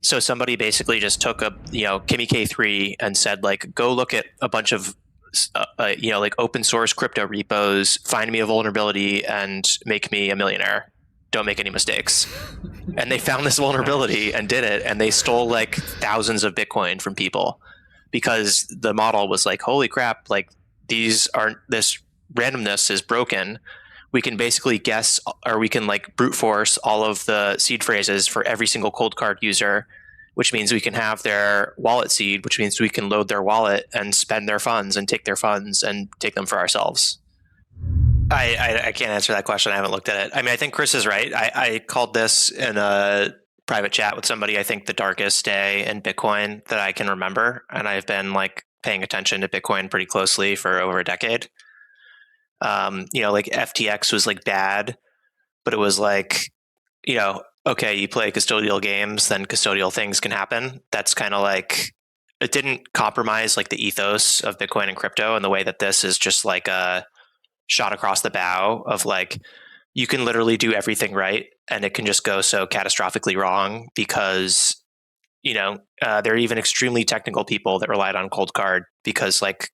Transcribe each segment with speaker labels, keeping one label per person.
Speaker 1: So somebody basically just took a Mk III and said like, go look at a bunch of like open source crypto repos, find me a vulnerability, and make me a millionaire. Don't make any mistakes. And they found this vulnerability and did it, and they stole like thousands of Bitcoin from people because the model was like, holy crap, like this randomness is broken. We can basically guess, or we can like brute force all of the seed phrases for every single Coldcard user, which means we can have their wallet seed, which means we can load their wallet and spend their funds and take their funds and take them for ourselves. I can't answer that question. I haven't looked at it. I mean, I think Chris is right. I called this in a private chat with somebody, I think the darkest day in Bitcoin that I can remember. And I've been like paying attention to Bitcoin pretty closely for over a decade. Like FTX was like bad, but it was like, okay, you play custodial games, then custodial things can happen. That's kind of like, it didn't compromise like the ethos of Bitcoin and crypto in the way that this is just like a shot across the bow of like, you can literally do everything right and it can just go so catastrophically wrong because, there are even extremely technical people that relied on Coldcard because like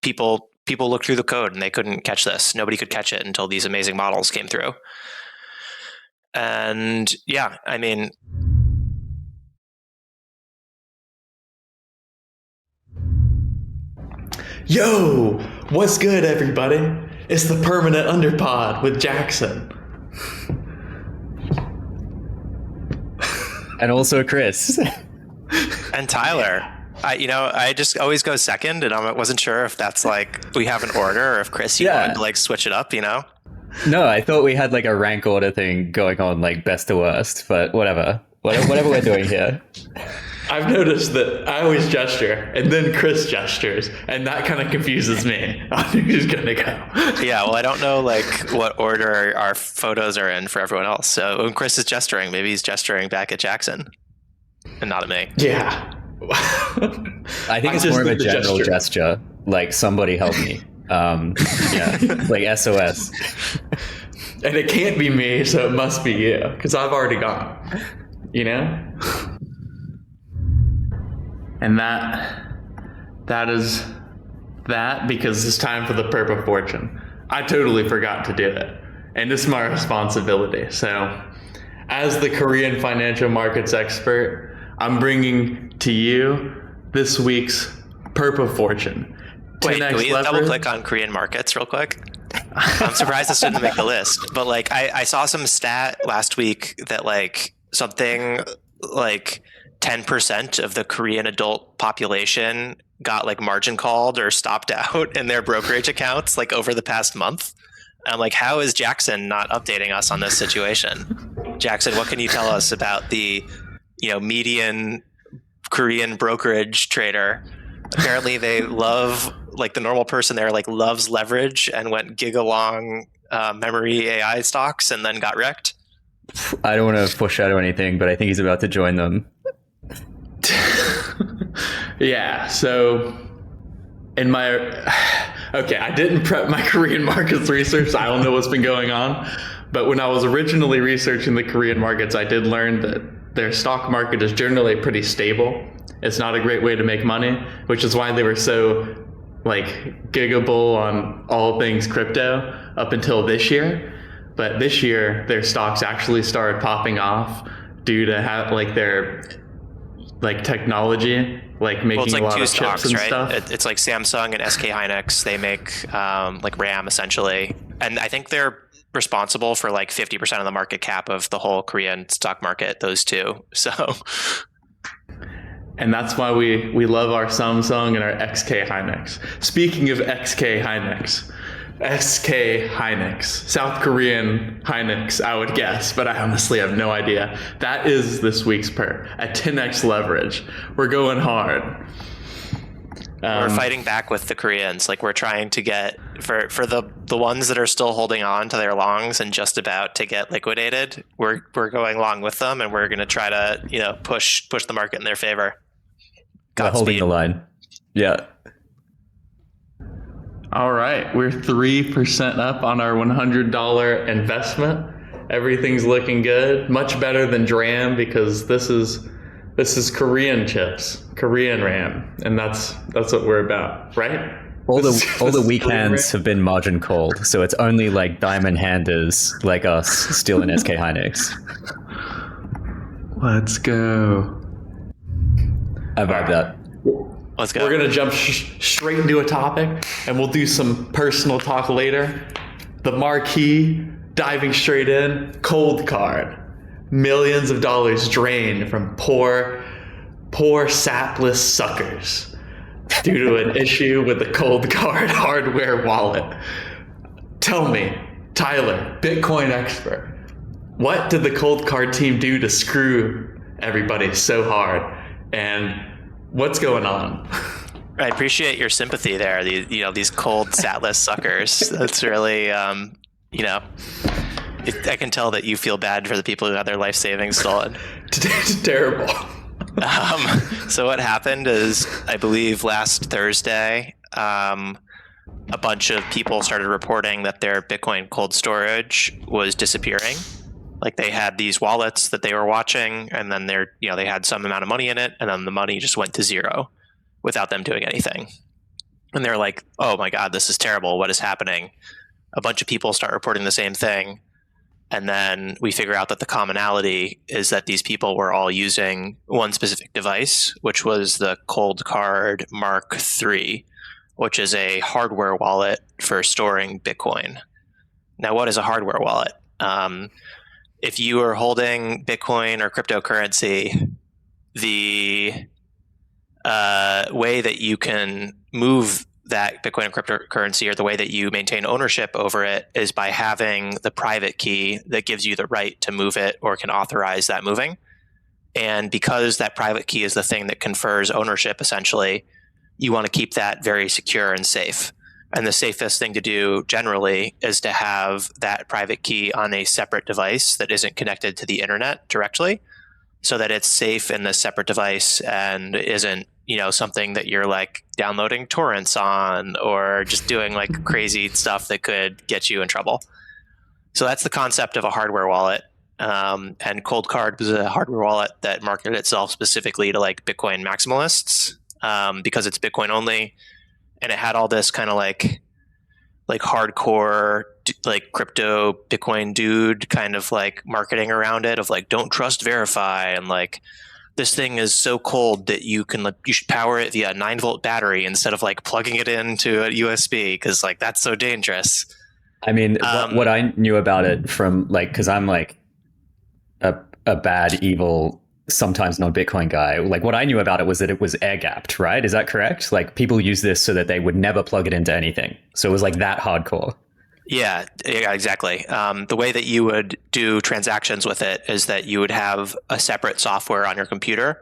Speaker 1: people looked through the code and they couldn't catch this. Nobody could catch it until these amazing models came through. And yeah, I mean,
Speaker 2: yo, what's good, everybody? It's the Permanent Underpod with Jackson.
Speaker 3: And also Chris.
Speaker 1: And Tyler. I just always go second, and I wasn't sure if that's like we have an order or if Chris, you wanted to like switch it up,
Speaker 3: No, I thought we had like a rank order thing going on, like best to worst, but whatever we're doing here.
Speaker 2: I've noticed that I always gesture and then Chris gestures, and that kind of confuses me. I think he's gonna go.
Speaker 1: Yeah, well, I don't know like what order our photos are in for everyone else. So when Chris is gesturing, maybe he's gesturing back at Jackson and not at me.
Speaker 2: Yeah.
Speaker 3: I think it's more of a general gesture. Like somebody help me. Like SOS.
Speaker 2: And it can't be me, so it must be you, because I've already gone. And that is that, because it's time for the Perp of Fortune. I totally forgot to do it, and it's my responsibility. So, as the Korean financial markets expert, I'm bringing to you this week's Perp of Fortune.
Speaker 1: Wait, can we double click on Korean markets real quick? I'm surprised this didn't make the list, but like I saw some stat last week that like something like 10% of the Korean adult population got like margin called or stopped out in their brokerage accounts like over the past month. I'm like, how is Jackson not updating us on this situation? Jackson, what can you tell us about the median Korean brokerage trader? Apparently they love, like the normal person there like loves leverage and went gigalong memory AI stocks and then got wrecked.
Speaker 3: I don't want to foreshadow anything, but I think he's about to join them.
Speaker 2: Yeah, so I didn't prep my Korean markets research, so I don't know what's been going on. But when I was originally researching the Korean markets, I did learn that their stock market is generally pretty stable. It's not a great way to make money, which is why they were so like giggable on all things crypto up until this year. But this year, their stocks actually started popping off due to have like their like technology, like making a lot of chips and stuff.
Speaker 1: It's like Samsung and SK Hynix. They make like RAM essentially, and I think they're responsible for like 50% of the market cap of the whole Korean stock market. Those two, so.
Speaker 2: And that's why we love our Samsung and our SK Hynix. Speaking of SK Hynix, South Korean Hynix, I would guess, but I honestly have no idea. That is this week's perp, a 10x leverage. We're going hard.
Speaker 1: We're fighting back with the Koreans. Like we're trying to get for the ones that are still holding on to their longs and just about to get liquidated. We're going long with them, and we're going to try to push the market in their favor.
Speaker 3: Holding the line. Yeah.
Speaker 2: All right, we're 3% up on our $100 investment. Everything's looking good. Much better than DRAM, because this is This is Korean chips, Korean RAM, and that's what we're about, right?
Speaker 3: All the weak hands have been margin called, so it's only like diamond handers like us still in SK Hynix.
Speaker 2: Let's go.
Speaker 3: I vibe that.
Speaker 1: Let's go.
Speaker 2: We're gonna jump straight into a topic, and we'll do some personal talk later. The marquee, diving straight in, Coldcard. Millions of dollars drained from poor sapless suckers due to an issue with the Coldcard hardware wallet. Tell me, Tyler, Bitcoin expert, what did the Coldcard team do to screw everybody so hard? And what's going on?
Speaker 1: I appreciate your sympathy there. These cold, satless suckers. That's really, I can tell that you feel bad for the people who had their life savings stolen.
Speaker 2: It's terrible.
Speaker 1: So what happened is, I believe last Thursday, a bunch of people started reporting that their Bitcoin cold storage was disappearing. Like they had these wallets that they were watching, and then they had some amount of money in it, and then the money just went to zero without them doing anything. And they're like, "Oh my God, this is terrible. What is happening?" A bunch of people start reporting the same thing. And then we figure out that the commonality is that these people were all using one specific device, which was the Coldcard Mk III, which is a hardware wallet for storing Bitcoin. Now, what is a hardware wallet? If you are holding Bitcoin or cryptocurrency, the way that you can move that Bitcoin and cryptocurrency, or the way that you maintain ownership over it, is by having the private key that gives you the right to move it or can authorize that moving. And because that private key is the thing that confers ownership, essentially, you want to keep that very secure and safe. And the safest thing to do generally is to have that private key on a separate device that isn't connected to the internet directly, so that it's safe in this separate device and isn't something that you're like downloading torrents on or just doing like crazy stuff that could get you in trouble. So that's the concept of a hardware wallet. And Coldcard was a hardware wallet that marketed itself specifically to like Bitcoin maximalists, because it's Bitcoin only. And it had all this kind of like hardcore, like crypto Bitcoin dude kind of like marketing around it of like, don't trust, verify. And like, this thing is so cold that you should power it via a 9-volt battery instead of like plugging it into a USB, because like that's so dangerous.
Speaker 3: I mean, what I knew about it from like, because I'm like a bad, evil, sometimes non-Bitcoin guy. Like what I knew about it was that it was air gapped, right? Is that correct? Like people use this so that they would never plug it into anything. So it was like that hardcore.
Speaker 1: Yeah, exactly. The way that you would do transactions with it is that you would have a separate software on your computer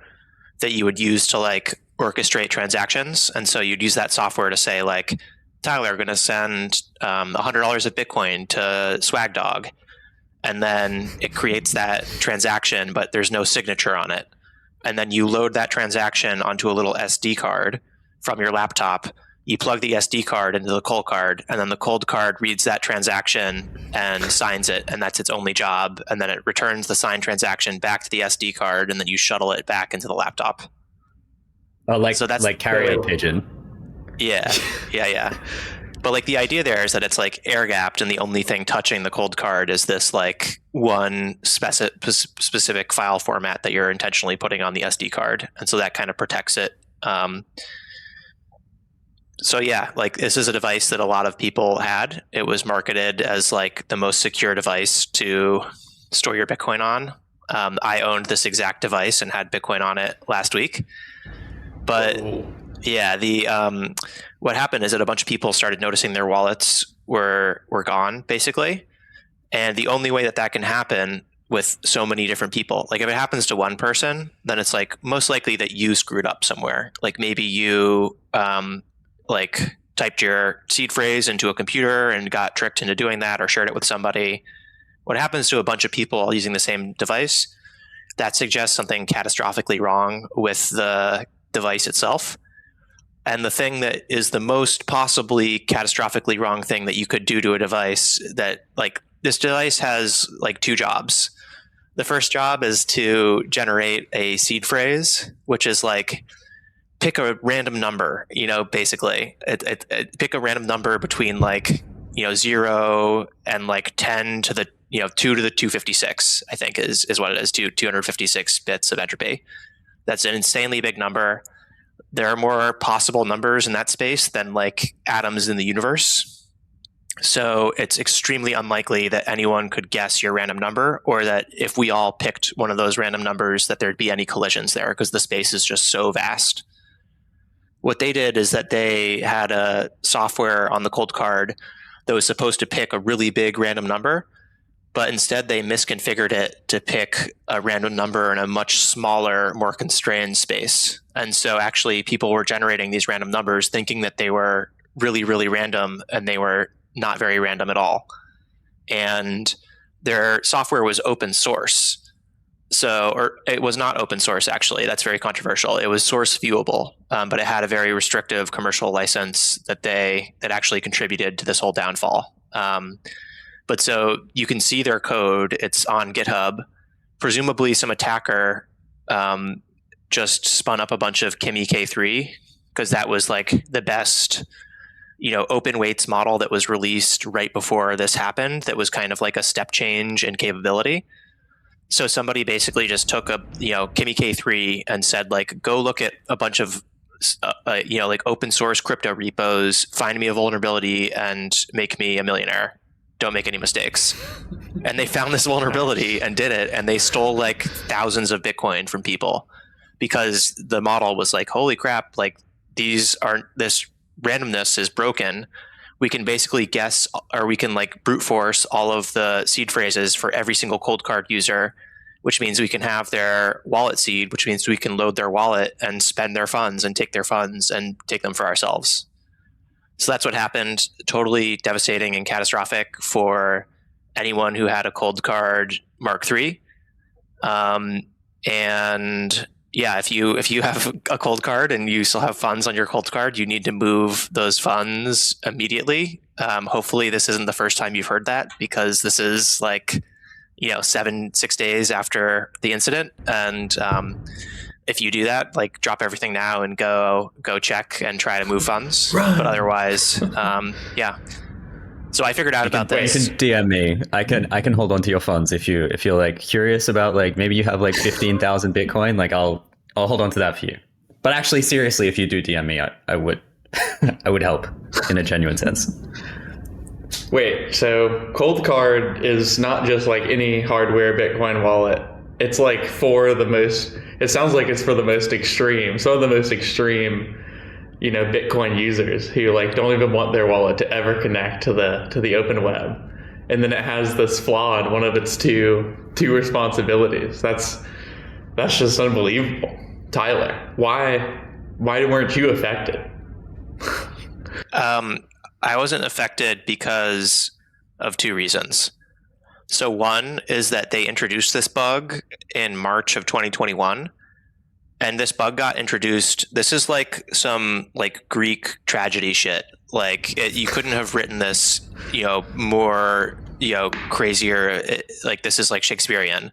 Speaker 1: that you would use to like orchestrate transactions. And so you'd use that software to say like, Tyler, I'm going to send $100 of Bitcoin to Swag Dog. And then it creates that transaction, but there's no signature on it. And then you load that transaction onto a little SD card from your laptop. You plug the SD card into the Coldcard, and then the Coldcard reads that transaction and signs it, and that's its only job. And then it returns the signed transaction back to the SD card, and then you shuttle it back into the laptop.
Speaker 3: Oh, so that's like carrier pigeon.
Speaker 1: Yeah. But like the idea there is that it's like air gapped, and the only thing touching the Coldcard is this like one specific file format that you're intentionally putting on the SD card, and so that kind of protects it. So yeah, like this is a device that a lot of people had. It was marketed as like the most secure device to store your Bitcoin on. I owned this exact device and had Bitcoin on it last week. But yeah, what happened is that a bunch of people started noticing their wallets were gone, basically. And the only way that can happen with so many different people, like if it happens to one person, then it's like most likely that you screwed up somewhere. Like maybe you like typed your seed phrase into a computer and got tricked into doing that, or shared it with somebody. What happens to a bunch of people all using the same device, that suggests something catastrophically wrong with the device itself. And the thing that is the most possibly catastrophically wrong thing that you could do to a device, that like this device has like two jobs. The first job is to generate a seed phrase, which is like pick a random number, basically. Pick a random number between like, 0 and like 10 to the, 2 to the 256, I think is what it is, 256 bits of entropy. That's an insanely big number. There are more possible numbers in that space than like atoms in the universe. So it's extremely unlikely that anyone could guess your random number, or that if we all picked one of those random numbers, that there'd be any collisions there, because the space is just so vast. What they did is that they had a software on the Coldcard that was supposed to pick a really big random number, but instead they misconfigured it to pick a random number in a much smaller, more constrained space. And so actually people were generating these random numbers thinking that they were really, really random, and they were not very random at all. And their software was open source. Or it was not open source, actually. That's very controversial. It was source viewable, but it had a very restrictive commercial license that actually contributed to this whole downfall. But so you can see their code. It's on GitHub. Presumably some attacker just spun up a bunch of Mk III, because that was like the best open weights model that was released right before this happened, that was kind of like a step change in capability. So somebody basically just took a Mk III and said, like, go look at a bunch of like open source crypto repos, find me a vulnerability and make me a millionaire. Don't make any mistakes. And they found this vulnerability and did it, and they stole like thousands of Bitcoin from people, because the model was like, holy crap, like this randomness is broken. We can basically guess, or we can like brute force all of the seed phrases for every single Coldcard user, which means we can have their wallet seed, which means we can load their wallet and spend their funds and take their funds and take them for ourselves. So that's what happened. Totally devastating and catastrophic for anyone who had a Coldcard Mark III. And yeah, if you have a Coldcard and you still have funds on your Coldcard, you need to move those funds immediately. Hopefully this isn't the first time you've heard that, because this is like 6 days after the incident. And if you do that, like drop everything now and go check and try to move funds. Run. But otherwise, yeah. So I figured out about this.
Speaker 3: You can DM me. I can hold on to your funds if you're like curious about, like, maybe you have like 15,000 Bitcoin. Like I'll hold on to that for you. But actually, seriously, if you do DM me, I would I would help in a genuine sense.
Speaker 2: Wait, so Coldcard is not just like any hardware Bitcoin wallet. It's like it sounds like it's for the most extreme, some of the most extreme, Bitcoin users who like don't even want their wallet to ever connect to the open web. And then it has this flaw in one of its two responsibilities. That's just unbelievable. Tyler, why weren't you affected?
Speaker 1: I wasn't affected because of two reasons. So one is that they introduced this bug in March of 2021, and this bug got introduced. This is like some like Greek tragedy shit. Like you couldn't have written this, more, crazier. Like this is like Shakespearean.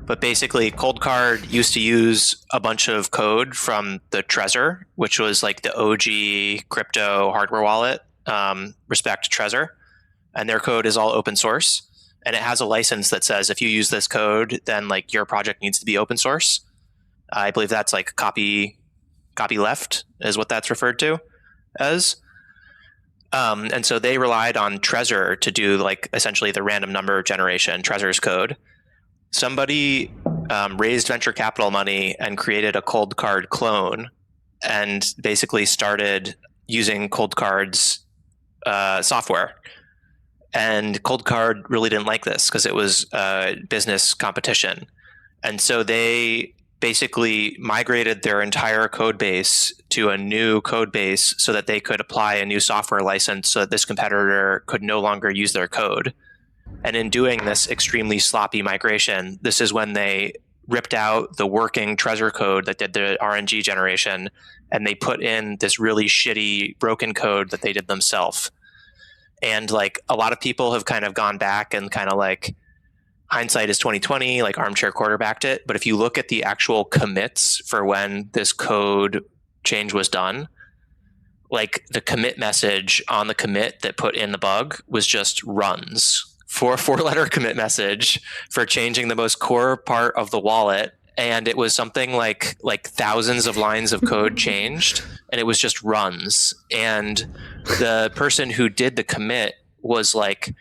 Speaker 1: But basically, Coldcard used to use a bunch of code from the Trezor, which was like the OG crypto hardware wallet. Respect Trezor, and their code is all open source, and it has a license that says if you use this code, then like your project needs to be open source. I believe that's like copy left is what that's referred to as. And so they relied on Trezor to do like essentially the random number generation, Trezor's code. Somebody raised venture capital money and created a Coldcard clone, and basically started using Coldcard's software. And Coldcard really didn't like this because it was business competition. And so they basically migrated their entire code base to a new code base so that they could apply a new software license so that this competitor could no longer use their code. And in doing this extremely sloppy migration, this is when they ripped out the working Trezor code that did the RNG generation, and they put in this really shitty broken code that they did themselves. And like a lot of people have kind of gone back and kind of like hindsight is 2020, like armchair quarterbacked it. But if you look at the actual commits for when this code change was done, like the commit message on the commit that put in the bug was just runs for a 4-letter commit message for changing the most core part of the wallet. And it was something like thousands of lines of code changed, and it was just runs. And the person who did the commit was like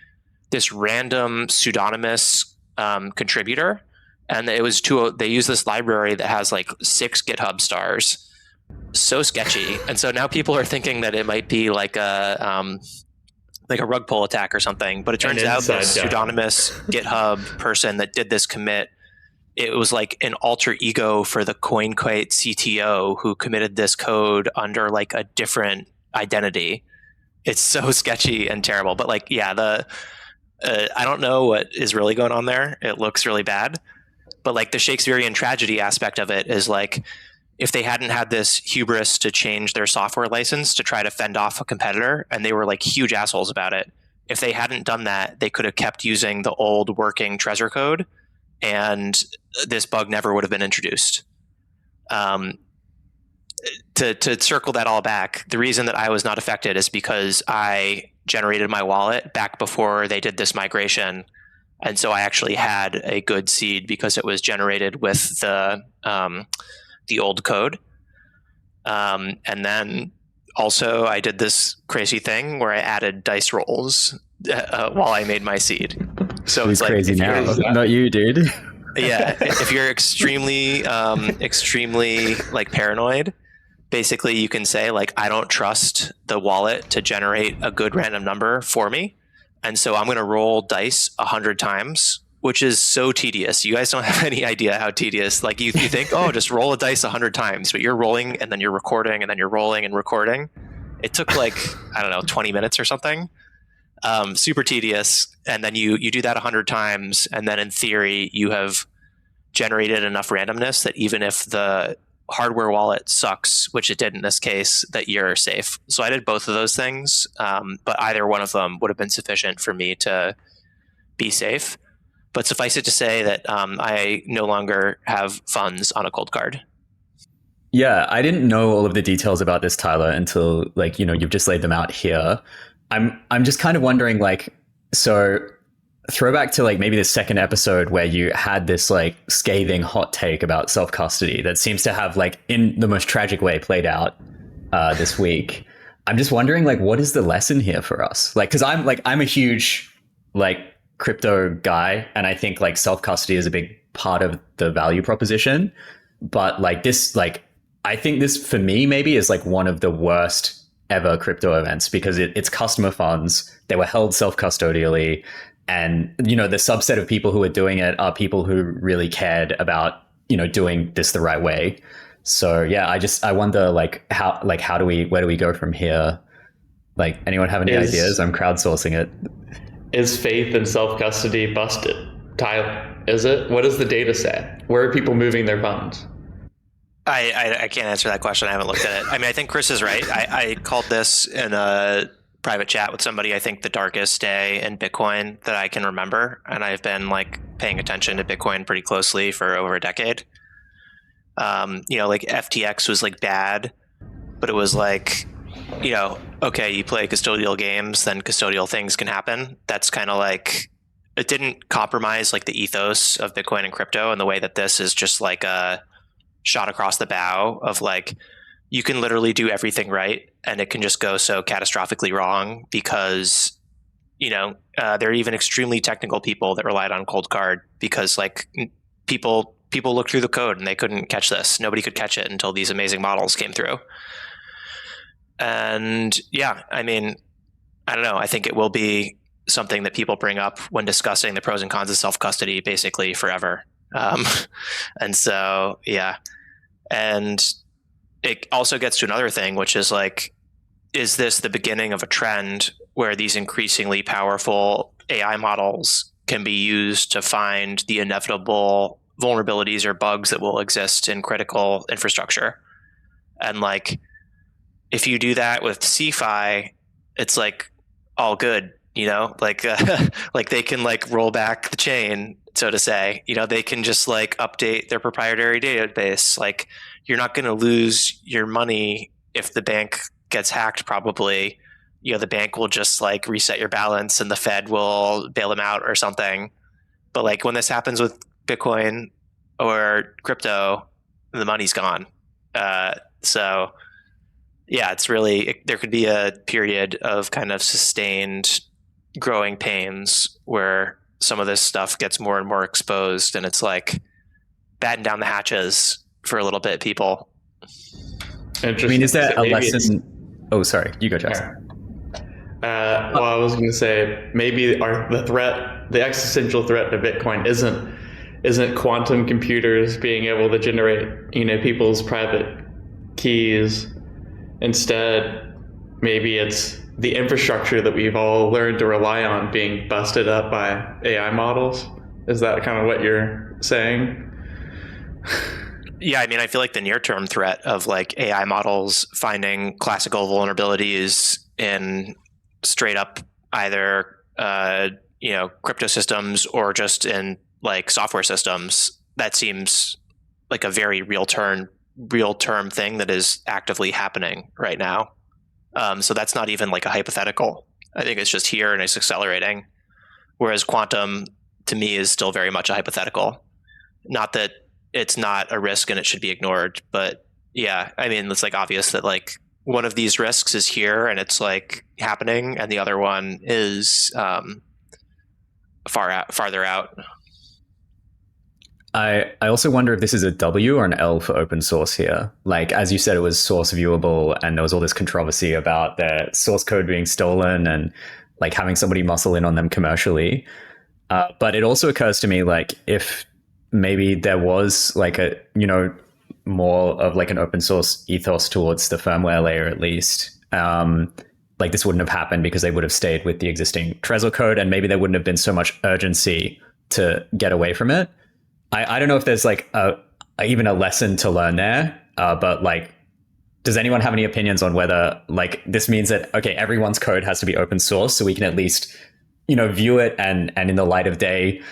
Speaker 1: this random pseudonymous contributor. And it was they use this library that has like 6 GitHub stars. So sketchy. And so now people are thinking that it might be like a rug pull attack or something. But it turns out this pseudonymous GitHub person that did this commit, it was like an alter ego for the CoinKite CTO who committed this code under like a different identity. It's so sketchy and terrible. But like, yeah, I don't know what is really going on there. It looks really bad. But like the Shakespearean tragedy aspect of it is like, if they hadn't had this hubris to change their software license to try to fend off a competitor, and they were like huge assholes about it, if they hadn't done that, they could have kept using the old working Trezor code, and this bug never would have been introduced. To circle that all back, the reason that I was not affected is because I generated my wallet back before they did this migration. And so I actually had a good seed because it was generated with the old code. And then also I did this crazy thing where I added dice rolls while I made my seed. So it's like
Speaker 3: crazy now, not you, dude.
Speaker 1: Yeah, if you're extremely like paranoid, basically you can say like, I don't trust the wallet to generate a good random number for me. And so I'm going to roll dice 100 times, which is so tedious. You guys don't have any idea how tedious. Like you think, oh, just roll a dice 100 times, but you're rolling and then you're recording and then you're rolling and recording. It took like, I don't know, 20 minutes or something. Super tedious. And then you do that 100 times. And then in theory, you have generated enough randomness that even if the hardware wallet sucks, which it did in this case, that you're safe. So I did both of those things. But either one of them would have been sufficient for me to be safe. But suffice it to say that I no longer have funds on a Coldcard.
Speaker 3: Yeah, I didn't know all of the details about this, Tyler, until like, you've just laid them out here. I'm just kind of wondering, like, so throwback to like maybe the second episode where you had this like scathing hot take about self-custody that seems to have like in the most tragic way played out this week. I'm just wondering, like, what is the lesson here for us? Like, because I'm a huge like crypto guy, and I think like self-custody is a big part of the value proposition. But like this, like, I think this for me maybe is like one of the worst ever crypto events, because it's customer funds. They were held self-custodially. And, the subset of people who are doing it are people who really cared about, doing this the right way. So yeah, I wonder where do we go from here? Like, anyone have any ideas? I'm crowdsourcing it.
Speaker 2: Is faith in self-custody busted? Tyler, is it? What does the data say? Where are people moving their funds?
Speaker 1: I can't answer that question. I haven't looked at it. I mean, I think Chris is right. I called this in a private chat with somebody, I think the darkest day in Bitcoin that I can remember. And I've been like paying attention to Bitcoin pretty closely for over a decade. Like FTX was like bad, but it was like, okay, you play custodial games, then custodial things can happen. That's kind of like, it didn't compromise like the ethos of Bitcoin and crypto in the way that this is just like a shot across the bow of like, you can literally do everything right and it can just go so catastrophically wrong because, there are even extremely technical people that relied on Coldcard because like people looked through the code and they couldn't catch this. Nobody could catch it until these amazing models came through. And yeah, I mean, I don't know. I think it will be something that people bring up when discussing the pros and cons of self-custody basically forever. And so, yeah. And it also gets to another thing, which is like, is this the beginning of a trend where these increasingly powerful AI models can be used to find the inevitable vulnerabilities or bugs that will exist in critical infrastructure? And like, if you do that with CeFi, it's like all good. you know, like like they can like roll back the chain, so to say. You know, they can just like update their proprietary database. Like you're not going to lose your money if the bank gets hacked. Probably, you know, the bank will just like reset your balance and the Fed will bail them out or something. But like when this happens with Bitcoin or crypto, the money's gone. So yeah, it's really, there could be a period of kind of sustained growing pains where some of this stuff gets more and more exposed, and it's like batten down the hatches for a little bit, people.
Speaker 3: I mean, is there a lesson? Oh, sorry, you go, Jackson.
Speaker 2: Well, I was going to say maybe the existential threat to Bitcoin isn't quantum computers being able to generate, you know, people's private keys. Instead, maybe it's the infrastructure that we've all learned to rely on being busted up by AI models. Is that kind of what you're saying?
Speaker 1: Yeah, I mean, I feel like the near-term threat of like AI models finding classical vulnerabilities in straight up either you know, crypto systems or just in like software systems, that seems like a very real term thing that is actively happening right now. So that's not even like a hypothetical. I think it's just here and it's accelerating. Whereas quantum, to me, is still very much a hypothetical. Not that it's not a risk and it should be ignored, but yeah, I mean, it's like obvious that like one of these risks is here and it's like happening, and the other one is farther out.
Speaker 3: I also wonder if this is a W or an L for open source here. Like, as you said, it was source viewable, and there was all this controversy about their source code being stolen and like having somebody muscle in on them commercially. But it also occurs to me, like, if maybe there was like a, you know, more of like an open source ethos towards the firmware layer, at least, like this wouldn't have happened because they would have stayed with the existing Trezor code, and maybe there wouldn't have been so much urgency to get away from it. I don't know if there's like even a lesson to learn there, but like, does anyone have any opinions on whether like this means that, okay, everyone's code has to be open source so we can at least, you know, view it and in the light of day,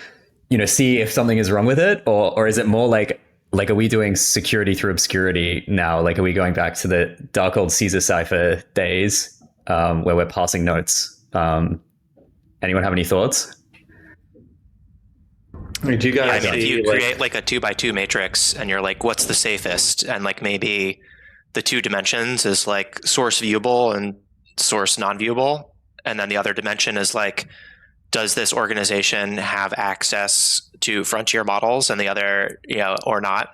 Speaker 3: you know, see if something is wrong with it, or is it more like are we doing security through obscurity now? Like, are we going back to the dark old Caesar cipher days where we're passing notes? Anyone have any thoughts?
Speaker 2: Do you guys
Speaker 1: if you create like a 2x2 matrix and you're like, what's the safest? And like maybe the two dimensions is like source viewable and source non-viewable. And then the other dimension is like, does this organization have access to frontier models, and the other, you know, or not?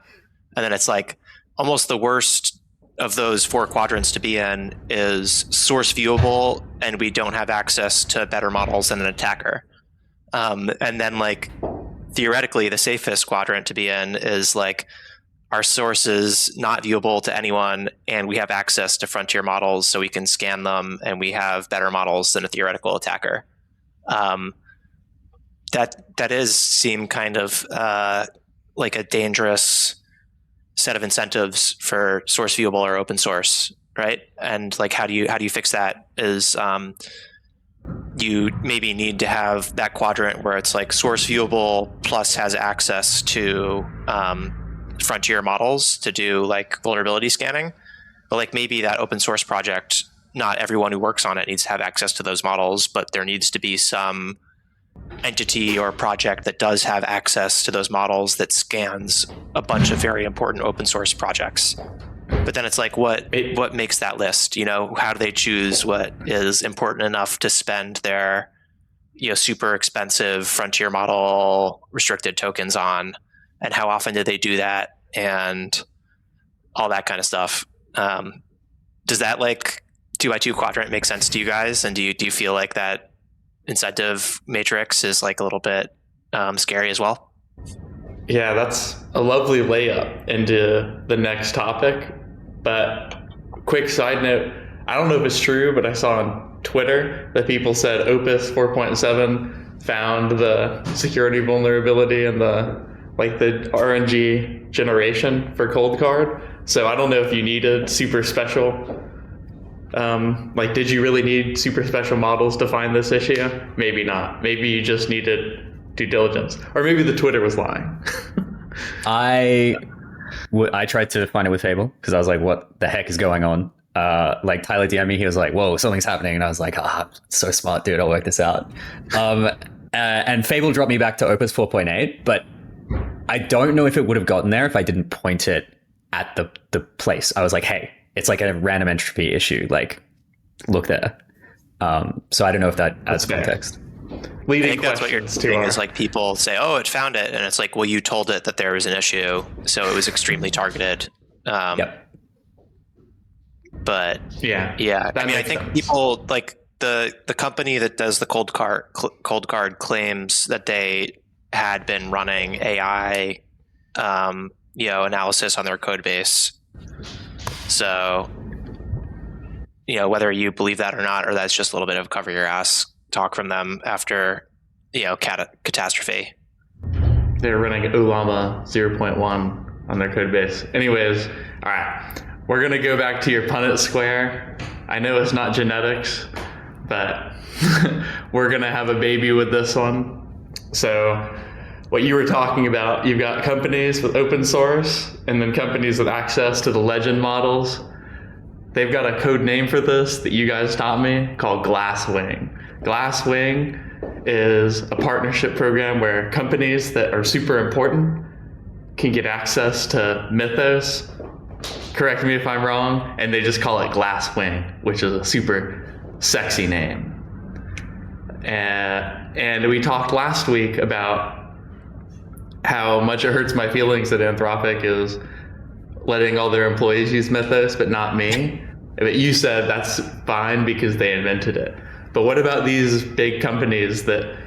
Speaker 1: And then it's like almost the worst of those four quadrants to be in is source viewable and we don't have access to better models than an attacker. And then like theoretically the safest quadrant to be in is like our source is not viewable to anyone and we have access to frontier models so we can scan them and we have better models than a theoretical attacker. That is seem kind of like a dangerous set of incentives for source viewable or open source, right? And like how do you fix that is you maybe need to have that quadrant where it's like source viewable plus has access to frontier models to do like vulnerability scanning. But like maybe that open source project, not everyone who works on it needs to have access to those models, but there needs to be some entity or project that does have access to those models that scans a bunch of very important open source projects. But then it's like, what makes that list? You know, how do they choose what is important enough to spend their, you know, super expensive frontier model restricted tokens on? And how often do they do that? And all that kind of stuff. Does that like 2x2 quadrant make sense to you guys? And do you feel like that incentive matrix is like a little bit scary as well?
Speaker 2: Yeah, that's a lovely layup into the next topic. But quick side note, I don't know if it's true, but I saw on Twitter that people said Opus 4.7 found the security vulnerability in the RNG generation for Coldcard. So I don't know if you needed super special Like, did you really need super special models to find this issue? Maybe not. Maybe you just needed due diligence, or maybe the Twitter was lying.
Speaker 3: I tried to find it with Fable because I was like, what the heck is going on? Like Tyler DM'd me, he was like, whoa, something's happening. And I was like, so smart, dude, I'll work this out. And Fable dropped me back to Opus 4.8, but I don't know if it would have gotten there if I didn't point it at the place. I was like, hey, it's like a random entropy issue. Like, look there. So I don't know if that adds context.
Speaker 1: I think that's what you're doing is like people say, oh, it found it. And it's like, well, you told it that there was an issue. So it was extremely targeted.
Speaker 3: Yep.
Speaker 1: But yeah. I mean, I think sense. People like the company that does the Coldcard claims that they had been running AI, analysis on their code base. So, whether you believe that or not, or that's just a little bit of cover your ass talk from them after, catastrophe.
Speaker 2: They're running Ulama 0.1 on their code base. Anyways, all right. We're going to go back to your Punnett square. I know it's not genetics, but we're going to have a baby with this one. So what you were talking about, you've got companies with open source and then companies with access to the legend models. They've got a code name for this that you guys taught me called Glasswing. Glasswing is a partnership program where companies that are super important can get access to Mythos. Correct me if I'm wrong, and they just call it Glasswing, which is a super sexy name. And we talked last week about how much it hurts my feelings that Anthropic is letting all their employees use Mythos, but not me. But you said that's fine because they invented it. But what about these big companies that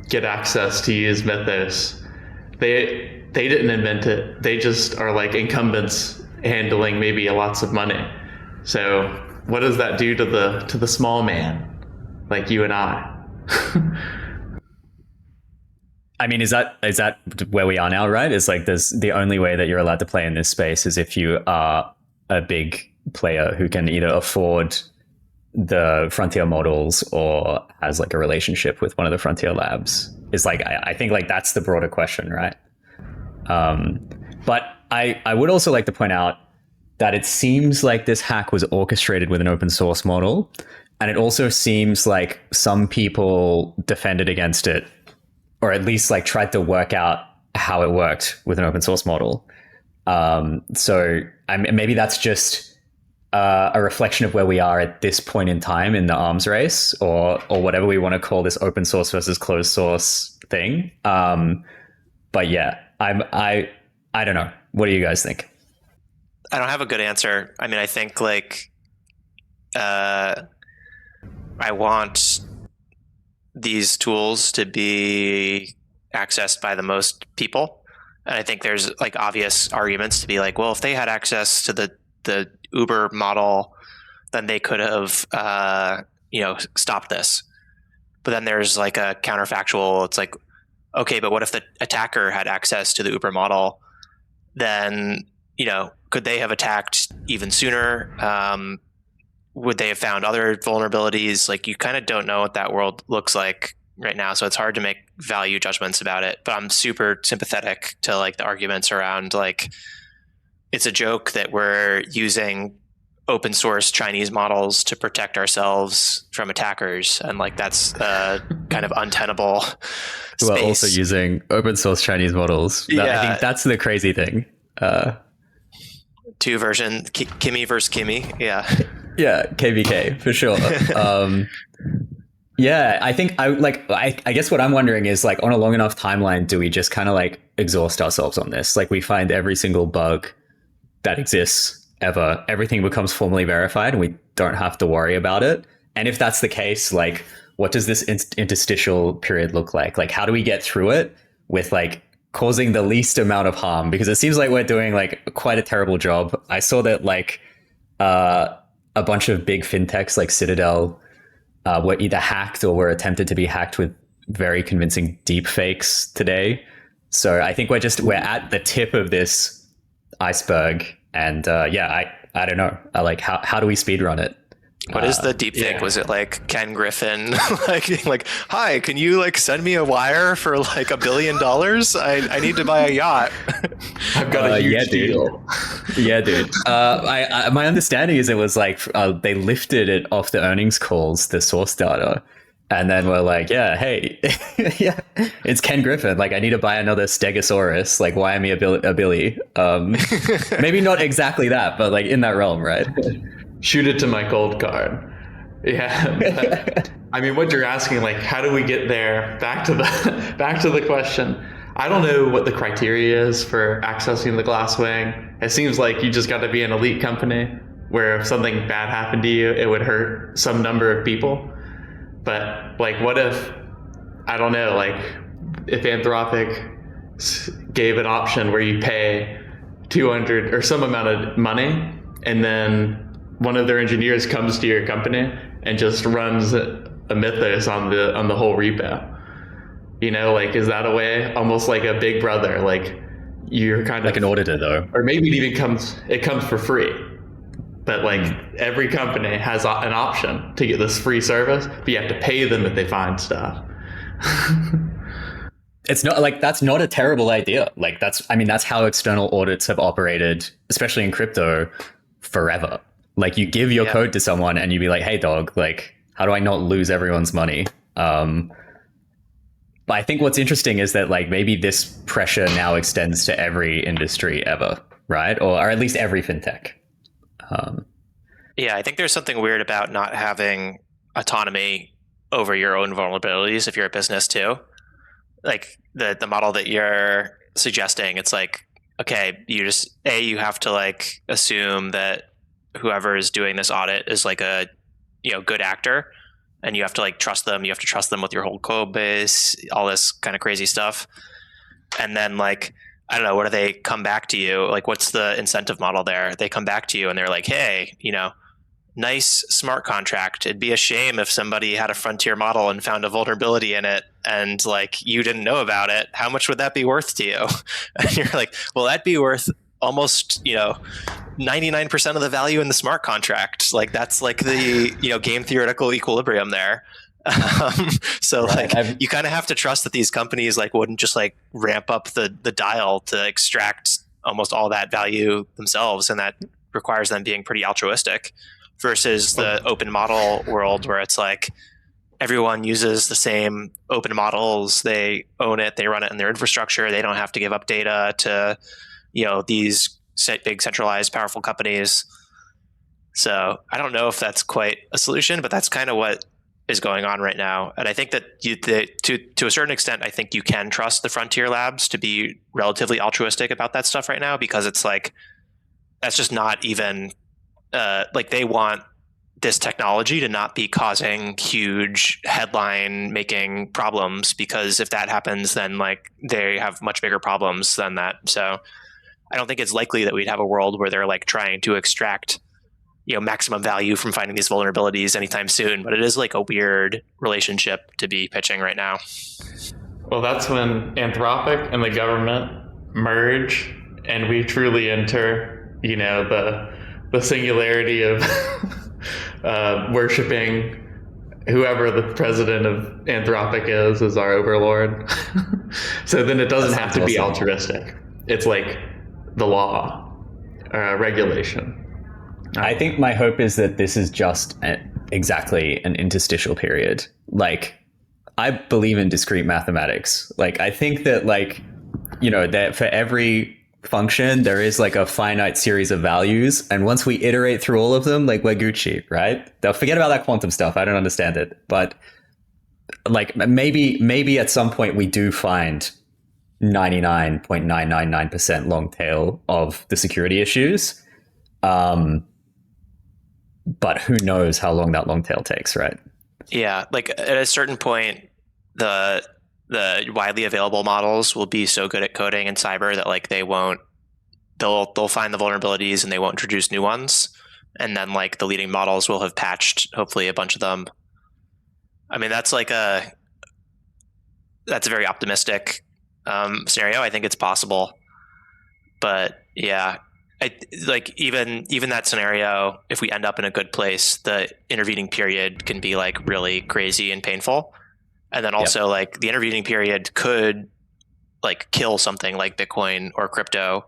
Speaker 2: get access to use Mythos? They didn't invent it. They just are like incumbents handling maybe lots of money. So what does that do to the small man like you and I?
Speaker 3: I mean, is that where we are now, right? It's like the only way that you're allowed to play in this space is if you are a big player who can either afford the frontier models or has like a relationship with one of the frontier labs. Is like I think like that's the broader question, right? But I would also like to point out that it seems like this hack was orchestrated with an open source model, and it also seems like some people defended against it, or at least like tried to work out how it worked with an open source model. So maybe that's just a reflection of where we are at this point in time in the arms race, or whatever we want to call this open source versus closed source thing. But yeah, I don't know. What do you guys think?
Speaker 1: I don't have a good answer. I mean, I think like I want these tools to be accessed by the most people. And I think there's like obvious arguments to be like, well, if they had access to the Uber model, then they could have, stopped this. But then there's like a counterfactual. It's like, okay, but what if the attacker had access to the Uber model? Then, could they have attacked even sooner? Would they have found other vulnerabilities? Like, you kind of don't know what that world looks like right now. So it's hard to make value judgments about it. But I'm super sympathetic to like the arguments around like, it's a joke that we're using open source Chinese models to protect ourselves from attackers. And like, that's kind of untenable space.
Speaker 3: We're also using open source Chinese models. I think that's the crazy thing.
Speaker 1: Two version, Kimmy versus Kimmy. Yeah.
Speaker 3: Yeah. KVK for sure. Yeah, I think I guess what I'm wondering is like on a long enough timeline, do we just kind of like exhaust ourselves on this? Like we find every single bug that exists ever, everything becomes formally verified and we don't have to worry about it. And if that's the case, like what does this interstitial period look like? Like how do we get through it with like causing the least amount of harm? Because it seems like we're doing like quite a terrible job. I saw that like a bunch of big fintechs like Citadel were either hacked or were attempted to be hacked with very convincing deep fakes today. So I think we're at the tip of this iceberg. And I don't know. Like how do we speedrun it?
Speaker 1: What is the deep fake?
Speaker 2: yeah.
Speaker 1: Was it like Ken Griffin, like, hi, can you like send me a wire for like $1 billion? I need to buy a yacht.
Speaker 2: I've got a huge deal.
Speaker 3: Yeah, dude. My understanding is it was like they lifted it off the earnings calls, the source data, and then we're like, yeah, hey, yeah, it's Ken Griffin. Like, I need to buy another Stegosaurus. Like, wire me a Billy. Maybe not exactly that, but like in that realm, right?
Speaker 2: Shoot it to my gold card. Yeah. But, I mean, what you're asking, like, how do we get there? Back to the question. I don't know what the criteria is for accessing the Glasswing. It seems like you just got to be an elite company where if something bad happened to you, it would hurt some number of people. But like, what if, I don't know, like if Anthropic gave an option where you pay 200 or some amount of money, and then one of their engineers comes to your company and just runs a Mythos on the whole repo. You know, like, is that a way, almost like a big brother, like you're kind
Speaker 3: like
Speaker 2: of
Speaker 3: an auditor though,
Speaker 2: or maybe it even comes for free, but like every company has an option to get this free service, but you have to pay them if they find stuff.
Speaker 3: It's not like, that's not a terrible idea. Like that's how external audits have operated, especially in crypto, forever. Like you give your code to someone and you be like, hey dog, like how do I not lose everyone's money? But I think what's interesting is that like maybe this pressure now extends to every industry ever, right? Or at least every fintech.
Speaker 1: Yeah, I think there's something weird about not having autonomy over your own vulnerabilities if you're a business too. Like the model that you're suggesting, it's like, okay, you have to like assume that whoever is doing this audit is like a good actor, and you have to like trust them. You have to trust them with your whole code base, all this kind of crazy stuff. And then like, I don't know, what do they come back to you? Like, what's the incentive model there? They come back to you and they're like, hey, nice smart contract. It'd be a shame if somebody had a frontier model and found a vulnerability in it and like you didn't know about it. How much would that be worth to you? And you're like, well, that'd be worth almost 99% of the value in the smart contract. Like that's like the game theoretical equilibrium there. So right. Like you kind of have to trust that these companies like wouldn't just like ramp up the dial to extract almost all that value themselves, and that requires them being pretty altruistic, versus the open model world where it's like everyone uses the same open models, they own it, they run it in their infrastructure, they don't have to give up data to these big centralized powerful companies. So I don't know if that's quite a solution, but that's kind of what is going on right now. And I think that to a certain extent, I think you can trust the frontier labs to be relatively altruistic about that stuff right now, because it's like, that's just not even like they want this technology to not be causing huge headline making problems, because if that happens, then like they have much bigger problems than that. So I don't think it's likely that we'd have a world where they're like trying to extract maximum value from finding these vulnerabilities anytime soon. But it is like a weird relationship to be pitching right now.
Speaker 2: Well, that's when Anthropic and the government merge and we truly enter, the singularity of worshiping whoever the president of Anthropic is as our overlord. So then it doesn't have to be altruistic. It's like the law, regulation.
Speaker 3: I think my hope is that this is just exactly an interstitial period. Like, I believe in discrete mathematics. Like, I think that that for every function, there is like a finite series of values. And once we iterate through all of them, like we're Gucci, right? They'll forget about that quantum stuff. I don't understand it. But like maybe at some point we do find 99.999% long tail of the security issues. But who knows how long that long tail takes, right?
Speaker 1: Yeah, like at a certain point, the widely available models will be so good at coding in cyber that like they'll find the vulnerabilities and they won't introduce new ones, and then like the leading models will have patched hopefully a bunch of them. I mean, that's a very optimistic scenario. I think it's possible, but yeah, like even that scenario, if we end up in a good place, the intervening period can be like really crazy and painful. And then also like the intervening period could like kill something like Bitcoin or crypto.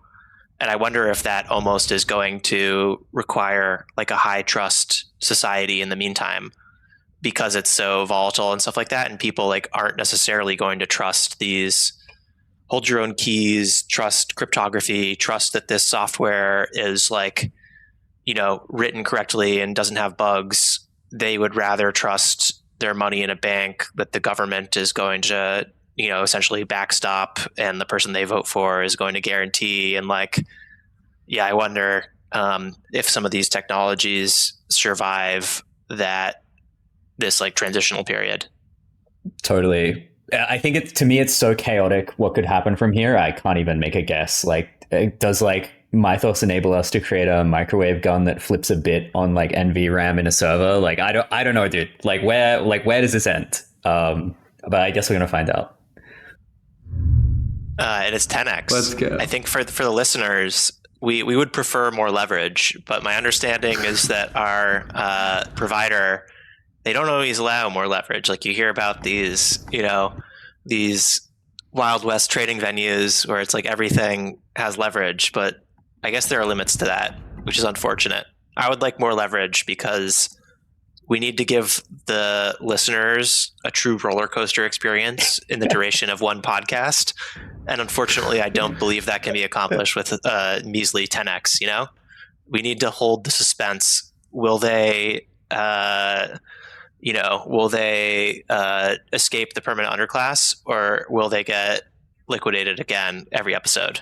Speaker 1: And I wonder if that almost is going to require like a high trust society in the meantime, because it's so volatile and stuff like that. And people like aren't necessarily going to trust these hold your own keys, trust cryptography, trust that this software is like, written correctly and doesn't have bugs. They would rather trust their money in a bank that the government is going to, essentially backstop, and the person they vote for is going to guarantee. And like, I wonder if some of these technologies survive this like transitional period.
Speaker 3: Totally. I think to me, it's so chaotic what could happen from here. I can't even make a guess. Like, does like Mythos enable us to create a microwave gun that flips a bit on like NVRAM in a server? Like, I don't know, dude. Like, where does this end? But I guess we're gonna find out.
Speaker 1: And it's 10x.
Speaker 2: Let's go.
Speaker 1: I think for the listeners, we would prefer more leverage, but my understanding is that our provider, they don't always allow more leverage. Like you hear about these Wild West trading venues where it's like everything has leverage, but I guess there are limits to that, which is unfortunate. I would like more leverage because we need to give the listeners a true roller coaster experience in the duration of one podcast. And unfortunately, I don't believe that can be accomplished with a measly 10x, We need to hold the suspense. Will they escape the permanent underclass, or will they get liquidated again every episode?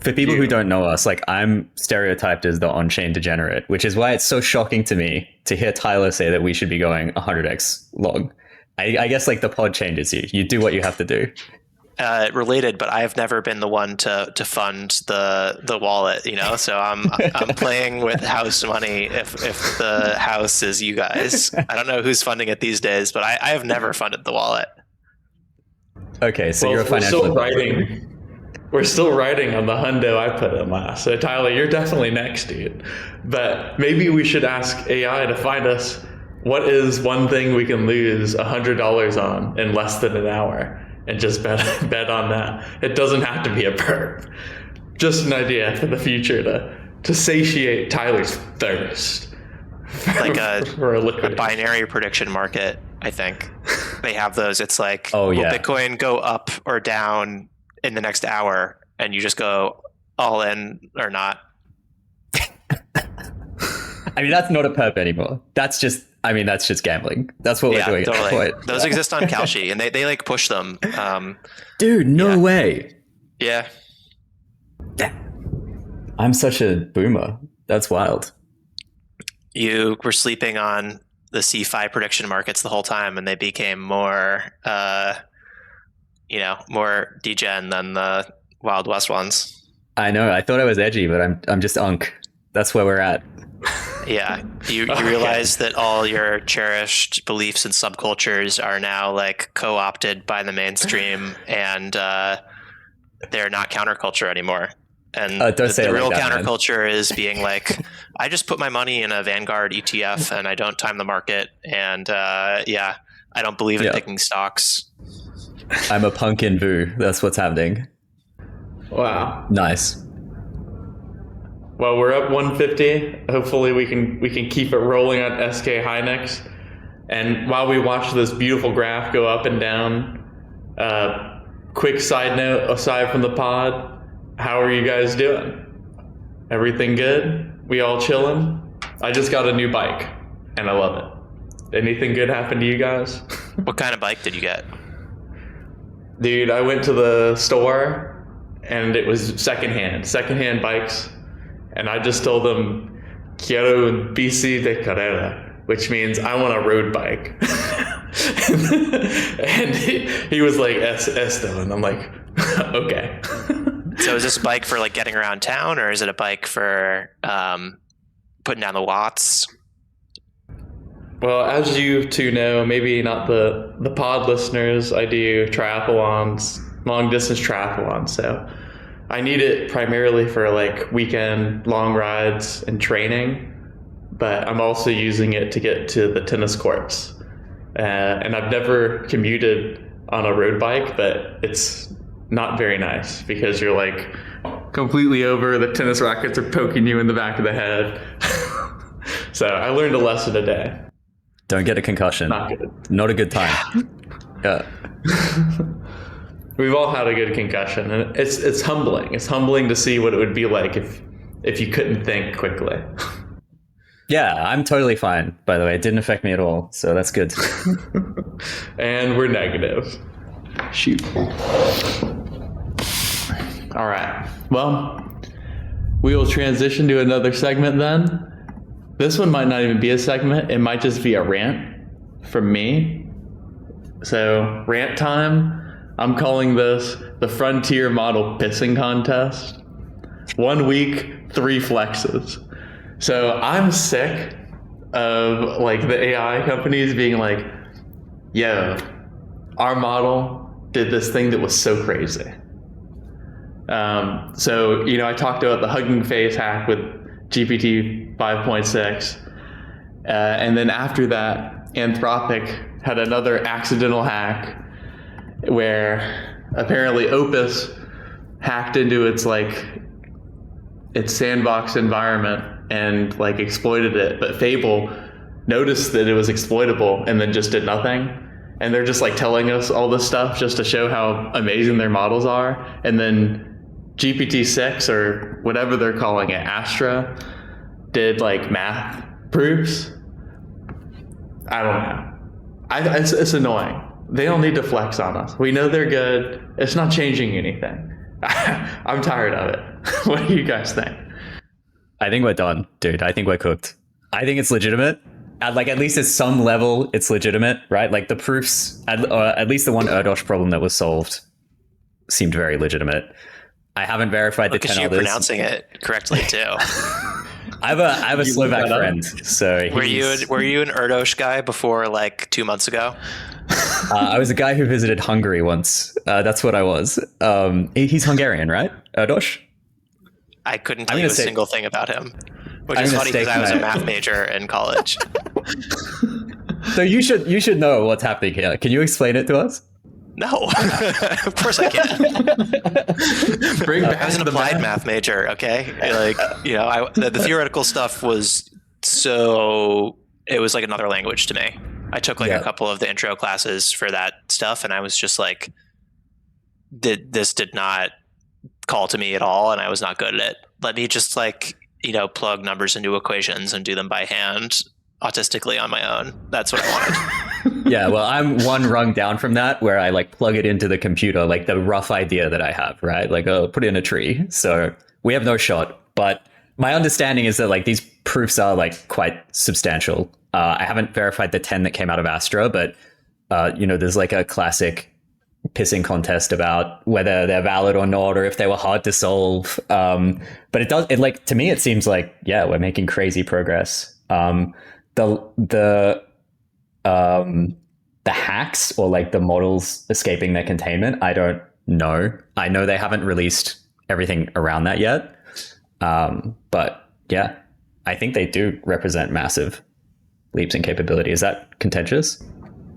Speaker 3: For people who don't know us, like I'm stereotyped as the on-chain degenerate, which is why it's so shocking to me to hear Tyler say that we should be going 100x long. I guess like the pod changes you. You do what you have to do.
Speaker 1: Related, but I have never been the one to fund the wallet, so I'm playing with house money if the house is you guys. I don't know who's funding it these days, but I have never funded the wallet.
Speaker 3: Okay, so you're a financial advisor.
Speaker 2: We're still writing on the hundo I put in last. So Tyler, you're definitely next, dude. But maybe we should ask AI to find us what is one thing we can lose $100 on in less than an hour, and just bet on that. It doesn't have to be a perp. Just an idea for the future to satiate Tyler's thirst.
Speaker 1: Like
Speaker 2: for
Speaker 1: a binary prediction market, I think. They have those. It's like, will Bitcoin go up or down in the next hour? And you just go all in or not.
Speaker 3: I mean, that's not a perp anymore. That's just gambling. That's what we're doing.
Speaker 1: Totally.
Speaker 3: At that point.
Speaker 1: Those exist on Kalshi, and they like push them.
Speaker 3: Dude, no way.
Speaker 1: Yeah.
Speaker 3: I'm such a boomer. That's wild.
Speaker 1: You were sleeping on the C5 prediction markets the whole time, and they became more, more degen than the Wild West ones.
Speaker 3: I know. I thought I was edgy, but I'm just unk. That's where we're at.
Speaker 1: Yeah, you realize that all your cherished beliefs and subcultures are now like co-opted by the mainstream, and they're not counterculture anymore. And the real counterculture is being like, I just put my money in a Vanguard ETF and I don't time the market, and I don't believe in picking stocks.
Speaker 3: I'm a punk in Vu. That's what's happening.
Speaker 2: Wow.
Speaker 3: Nice.
Speaker 2: Well, we're up 150. Hopefully we can keep it rolling on SK Hynix. And while we watch this beautiful graph go up and down, quick side note aside from the pod, how are you guys doing? Everything good? We all chilling? I just got a new bike and I love it. Anything good happen to you guys?
Speaker 1: What kind of bike did you get?
Speaker 2: Dude, I went to the store and it was secondhand bikes. And I just told them, quiero bici de carrera, which means I want a road bike. And he was like, esto. And I'm like, okay.
Speaker 1: So is this a bike for like getting around town, or is it a bike for putting down the watts?
Speaker 2: Well, as you two know, maybe not the pod listeners, I do triathlons long distance triathlon. So I need it primarily for like weekend long rides and training, but I'm also using it to get to the tennis courts. And I've never commuted on a road bike, but it's not very nice because you're like completely over, the tennis rackets are poking you in the back of the head. So I learned a lesson a day.
Speaker 3: Don't get a concussion.
Speaker 2: Not good.
Speaker 3: Not a good time. Yeah.
Speaker 2: We've all had a good concussion, and it's humbling. It's humbling to see what it would be like if you couldn't think quickly.
Speaker 3: Yeah, I'm totally fine, by the way. It didn't affect me at all, so that's good.
Speaker 2: And we're negative. Shoot. All right. Well, we will transition to another segment then. This one might not even be a segment. It might just be a rant from me. So, rant time. I'm calling this the Frontier Model Pissing Contest. 1 week, 3 flexes. So I'm sick of like the AI companies being like, yo, our model did this thing that was so crazy. So, you know, I talked about the Hugging Face hack with GPT 5.6. And then after that, Anthropic had another accidental hack where apparently Opus hacked into its sandbox environment and like exploited it, but Fable noticed that it was exploitable and then just did nothing. And they're just like telling us all this stuff just to show how amazing their models are. And then GPT-6 or whatever they're calling it, Astra, did like math proofs. I don't know. It's annoying. They don't need to flex on us. We know they're good. It's not changing anything. I'm tired of it. What do you guys think?
Speaker 3: I think we're done, dude. I think we're cooked. I think it's legitimate. At least at some level, it's legitimate, right? Like the proofs, at least the one Erdos problem that was solved seemed very legitimate. I haven't verified the 10 others.
Speaker 1: Because you're pronouncing it correctly too.
Speaker 3: I have a Slovak friend, so
Speaker 1: were you an Erdos guy before like 2 months ago?
Speaker 3: I was a guy who visited Hungary once. That's what I was. He's Hungarian, right? Erdos?
Speaker 1: I couldn't tell you a single thing about him, which is funny because I was a math major in college.
Speaker 3: So you should know what's happening here. Can you explain it to us?
Speaker 1: No, of course I can. I was an applied math major. Okay, like the theoretical stuff was it was like another language to me. I took like a couple of the intro classes for that stuff, and I was just like, this did not call to me at all, and I was not good at it. Let me just like plug numbers into equations and do them by hand autistically on my own. That's what I wanted.
Speaker 3: Yeah, well, I'm one rung down from that, where I like plug it into the computer, like the rough idea that I have, right? Like, put it in a tree. So we have no shot. But my understanding is that like these proofs are like quite substantial. I haven't verified the 10 that came out of Astra, but there's like a classic pissing contest about whether they're valid or not, or if they were hard to solve. But to me, it seems like, yeah, we're making crazy progress. The hacks or like the models escaping their containment, I don't know. I know they haven't released everything around that yet. But yeah, I think they do represent massive leaps in capability. Is that contentious?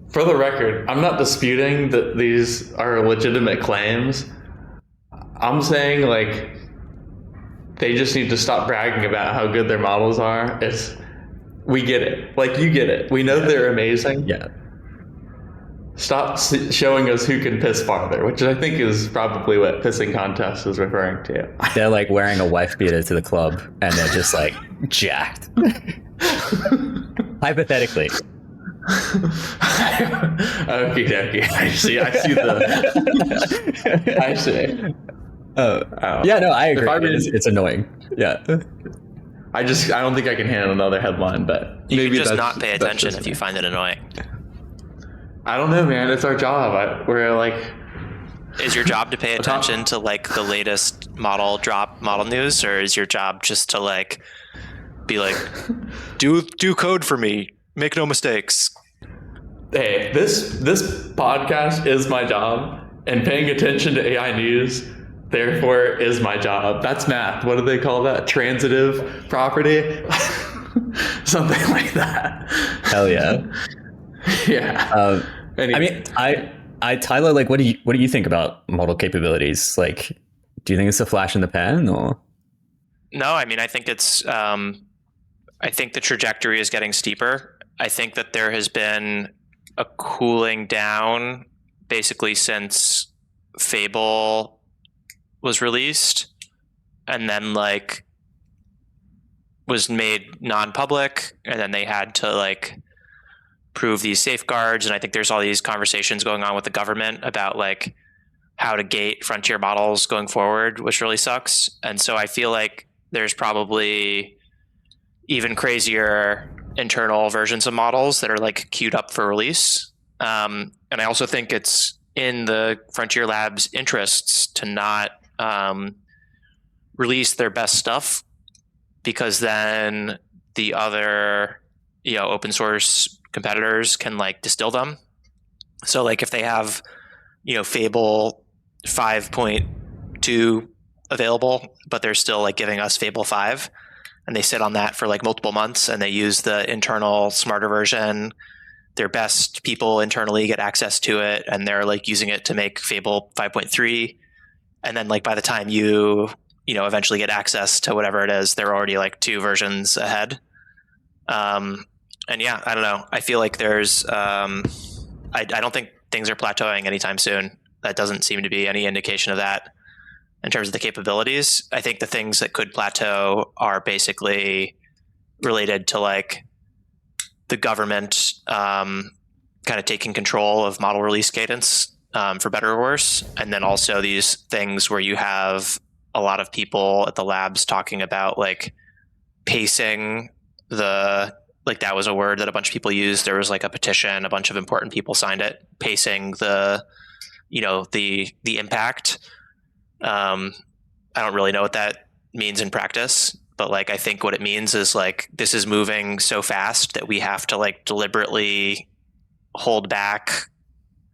Speaker 2: For the record, I'm not disputing that these are legitimate claims. I'm saying like they just need to stop bragging about how good their models are. We get it. Like, you get it. We know they're amazing.
Speaker 3: Yeah.
Speaker 2: Stop showing us who can piss farther, which I think is probably what pissing contest is referring to.
Speaker 3: They're like wearing a wife beater to the club, and they're just like jacked. Hypothetically.
Speaker 2: Okie dokie. I see I see.
Speaker 3: Yeah, no, I agree. It's annoying. Yeah.
Speaker 2: I don't think I can handle another headline, but
Speaker 1: you can just not pay attention if you find it annoying.
Speaker 2: I don't know, man. It's our job. We're like,
Speaker 1: is your job to pay attention to like the latest model news, or is your job just to like be like, do code for me, make no mistakes?
Speaker 2: Hey, this podcast is my job, and paying attention to AI news, therefore, is my job. That's math. What do they call that? Transitive property? Something like that.
Speaker 3: Hell yeah.
Speaker 2: Yeah.
Speaker 3: Anyway. I mean, Tyler, like, what do you think about model capabilities? Like, do you think it's a flash in the pan, or?
Speaker 1: No, I mean, I think it's. I think the trajectory is getting steeper. I think that there has been a cooling down basically since Fable was released, and then like was made non-public, and then they had to like prove these safeguards. And I think there's all these conversations going on with the government about like how to gate frontier models going forward, which really sucks. And so I feel like there's probably even crazier internal versions of models that are like queued up for release. And I also think it's in the Frontier Labs interests to not release their best stuff, because then the other, open source competitors can like distill them. So like if they have, Fable 5.2 available, but they're still like giving us Fable 5, and they sit on that for like multiple months, and they use the internal smarter version. Their best people internally get access to it, and they're like using it to make Fable 5.3. And then like by the time you eventually get access to whatever it is, they're already like 2 versions ahead. And yeah, I don't know. I feel like there's, I don't think things are plateauing anytime soon. That doesn't seem to be any indication of that in terms of the capabilities. I think the things that could plateau are basically related to like the government kind of taking control of model release cadence, for better or worse. And then also these things where you have a lot of people at the labs talking about like pacing like that was a word that a bunch of people used. There was like a petition, a bunch of important people signed it, pacing the impact. I don't really know what that means in practice, but like I think what it means is like this is moving so fast that we have to like deliberately hold back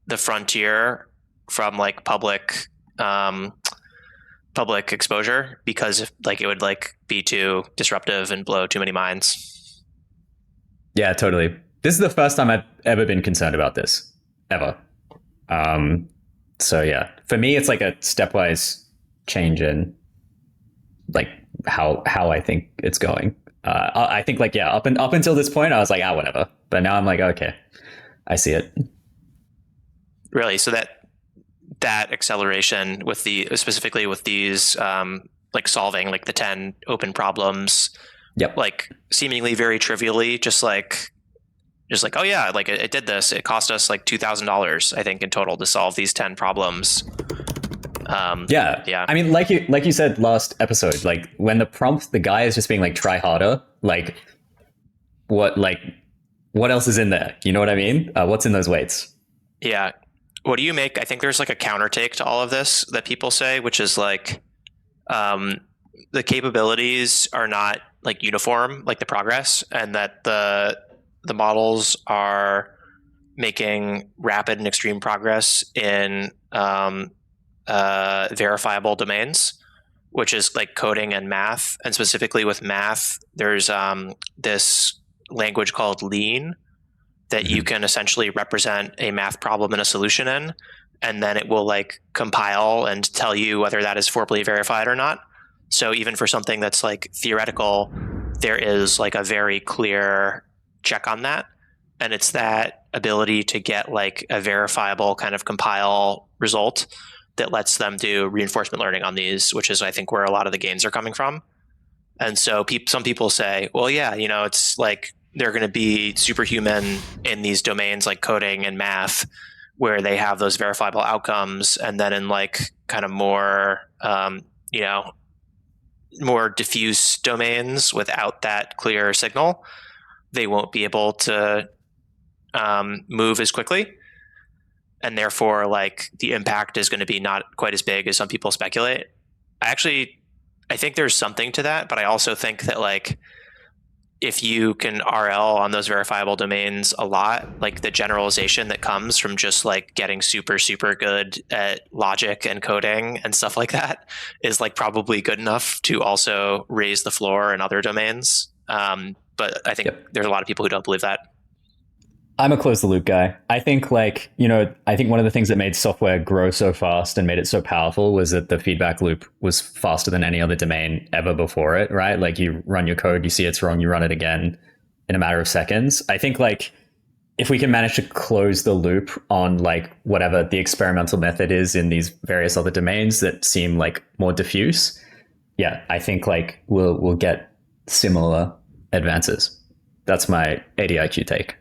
Speaker 1: the frontier from like public exposure, because if, like it would like be too disruptive and blow too many minds.
Speaker 3: Yeah, totally. This is the first time I've ever been concerned about this, ever. So yeah, for me, it's like a stepwise change in like how I think it's going. I think like, yeah, up until this point, I was like, whatever. But now I'm like, okay, I see it.
Speaker 1: Really? So that acceleration with specifically with these, like solving like the 10 open problems,
Speaker 3: yep,
Speaker 1: like seemingly very trivially, just like, oh yeah, like it did this. It cost us like $2,000, I think, in total to solve these 10 problems. Yeah.
Speaker 3: I mean, like you said last episode, like when the guy is just being like, try harder, like what else is in there? You know what I mean? What's in those weights?
Speaker 1: Yeah. What do you make? I think there's like a counter take to all of this that people say, which is like, the capabilities are not like uniform, like the progress, and that the models are making rapid and extreme progress in verifiable domains, which is like coding and math. And specifically with math, there's this language called Lean that you can essentially represent a math problem and a solution in, and then it will like compile and tell you whether that is formally verified or not. So even for something that's like theoretical, there is like a very clear check on that. And it's that ability to get like a verifiable kind of compile result that lets them do reinforcement learning on these, which is, I think, where a lot of the gains are coming from. And so some people say, well, yeah, it's like they're going to be superhuman in these domains like coding and math, where they have those verifiable outcomes. And then in like kind of more, more diffuse domains without that clear signal, they won't be able to move as quickly. And therefore, like the impact is going to be not quite as big as some people speculate. I think there's something to that, but I also think that like if you can RL on those verifiable domains a lot, like the generalization that comes from just like getting super, super good at logic and coding and stuff like that is like probably good enough to also raise the floor in other domains. But I think there's a lot of people who don't believe that.
Speaker 3: I'm a close the loop guy. I think like, I think one of the things that made software grow so fast and made it so powerful was that the feedback loop was faster than any other domain ever before it, right? Like you run your code, you see it's wrong, you run it again in a matter of seconds. I think like if we can manage to close the loop on like whatever the experimental method is in these various other domains that seem like more diffuse, I think like we'll get similar advances. That's my ADIQ take.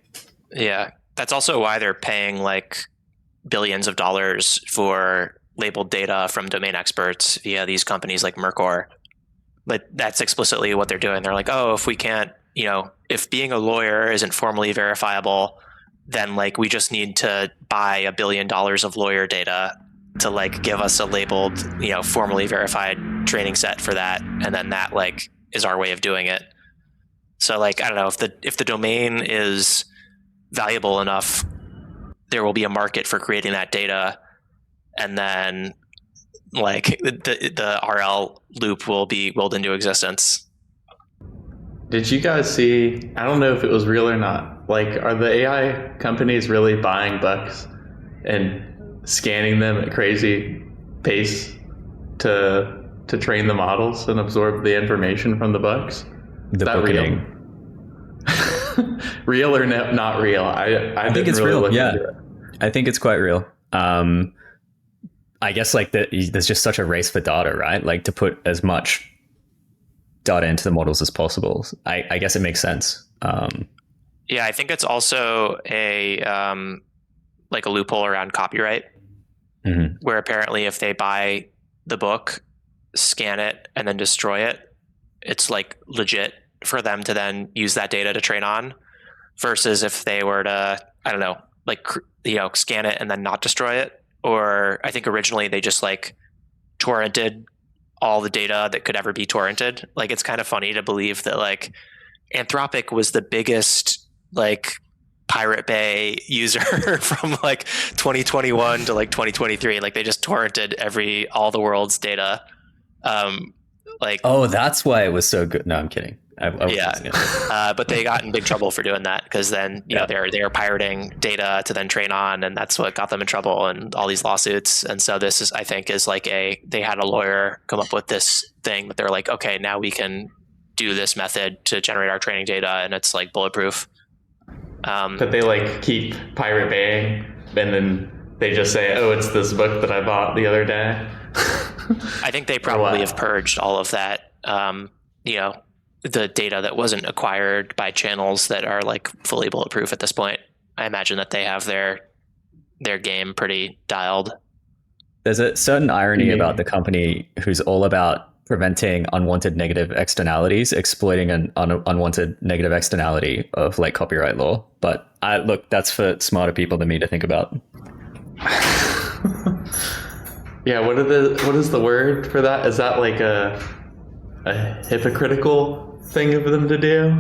Speaker 1: Yeah, that's also why they're paying like billions of dollars for labeled data from domain experts via these companies like Mercor. But that's explicitly what they're doing. They're like, oh, if we can't, if being a lawyer isn't formally verifiable, then like we just need to buy $1 billion of lawyer data to like give us a labeled, formally verified training set for that, and then that like is our way of doing it. So like I don't know if the domain is valuable enough, there will be a market for creating that data, and then like the RL loop will be willed into existence.
Speaker 2: Did you guys see, I don't know if it was real or not, like are the AI companies really buying bugs and scanning them at crazy pace to train the models and absorb the information from the bugs? Is that real? Real or not real? I think it's real.
Speaker 3: Yeah, I think it's quite real. I guess like there's just such a race for data, right? Like to put as much data into the models as possible. I guess it makes sense.
Speaker 1: Yeah, I think it's also a like a loophole around copyright, where apparently if they buy the book, scan it, and then destroy it, it's like legit for them to then use that data to train on, versus if they were to, I don't know, like, scan it and then not destroy it. Or I think originally they just like torrented all the data that could ever be torrented. Like, it's kind of funny to believe that like Anthropic was the biggest like Pirate Bay user from like 2021 to like 2023. Like they just torrented all the world's data.
Speaker 3: Oh, that's why it was so good. No, I'm kidding.
Speaker 1: But they got in big trouble for doing that, because then they're pirating data to then train on, and that's what got them in trouble and all these lawsuits. And so this is, I think, is like they had a lawyer come up with this thing that they're like, okay, now we can do this method to generate our training data, and it's like bulletproof.
Speaker 2: But they like keep Pirate Baying, and then they just say, oh, it's this book that I bought the other day.
Speaker 1: I think they probably have purged all of that. The data that wasn't acquired by channels that are like fully bulletproof at this point. I imagine that they have their game pretty dialed.
Speaker 3: There's a certain irony about the company who's all about preventing unwanted negative externalities, exploiting an unwanted negative externality of like copyright law. But look, that's for smarter people than me to think about.
Speaker 2: Yeah, what is the word for that? Is that like a hypocritical thing of them to do?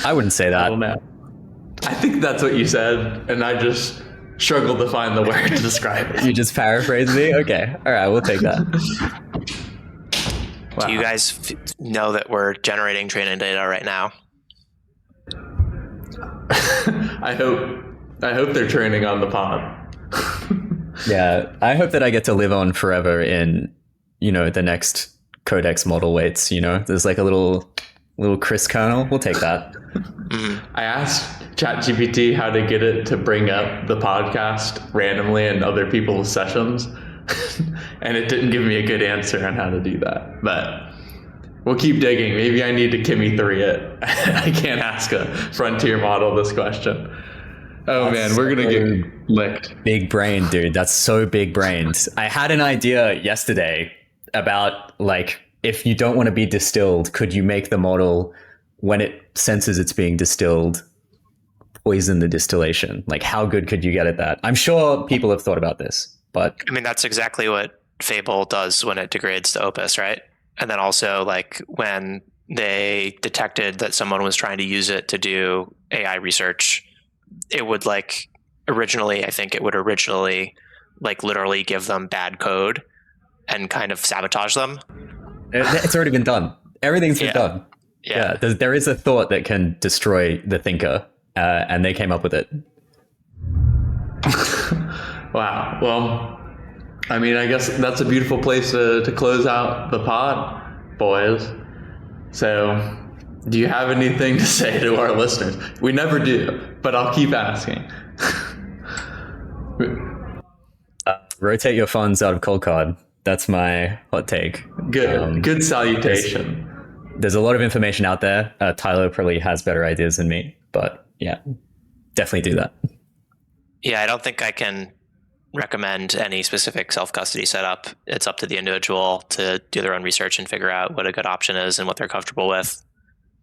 Speaker 3: I wouldn't say that.
Speaker 2: I don't know. I think that's what you said, and I just struggled to find the word to describe it.
Speaker 3: You just paraphrased me? Okay. All right, we'll take that.
Speaker 1: Wow. Do you guys know that we're generating training data right now?
Speaker 2: I hope they're training on the pod.
Speaker 3: Yeah, I hope that I get to live on forever in, the next codex model weights. There's like a little Chris kernel. We'll take that.
Speaker 2: I asked ChatGPT how to get it to bring up the podcast randomly in other people's sessions, and it didn't give me a good answer on how to do that. But we'll keep digging. Maybe I need to Mk III it. I can't ask a frontier model this question. Oh, that's, man, we're going to get licked.
Speaker 3: Big brain, dude. That's so big brained. I had an idea yesterday about, like, if you don't want to be distilled, could you make the model, when it senses it's being distilled, poison the distillation? Like, how good could you get at that? I'm sure people have thought about this, but...
Speaker 1: I mean, that's exactly what Fable does when it degrades to Opus, right? And then also, like, when they detected that someone was trying to use it to do AI research, it would like originally like literally give them bad code and kind of sabotage them.
Speaker 3: It's already been done. Everything's been
Speaker 1: Yeah.
Speaker 3: done.
Speaker 1: Yeah.
Speaker 3: There is a thought that can destroy the thinker, and they came up with it.
Speaker 2: Wow. Well, I mean, I guess that's a beautiful place to close out the pod, boys. So, do you have anything to say to our listeners? We never do, but I'll keep asking.
Speaker 3: Rotate your funds out of Coldcard. That's my hot take.
Speaker 2: Good salutation.
Speaker 3: There's a lot of information out there. Tyler probably has better ideas than me, but yeah, definitely do that.
Speaker 1: Yeah, I don't think I can recommend any specific self-custody setup. It's up to the individual to do their own research and figure out what a good option is and what they're comfortable with.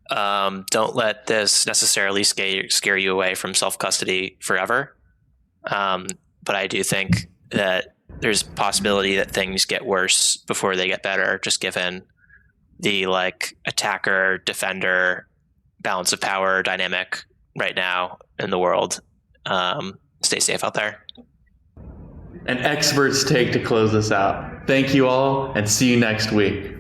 Speaker 1: Don't let this necessarily scare you away from self-custody forever. But I do think that there's a possibility that things get worse before they get better, just given the like attacker defender balance of power dynamic right now in the world. Stay safe out there.
Speaker 2: An expert's take to close this out. Thank you all, and see you next week.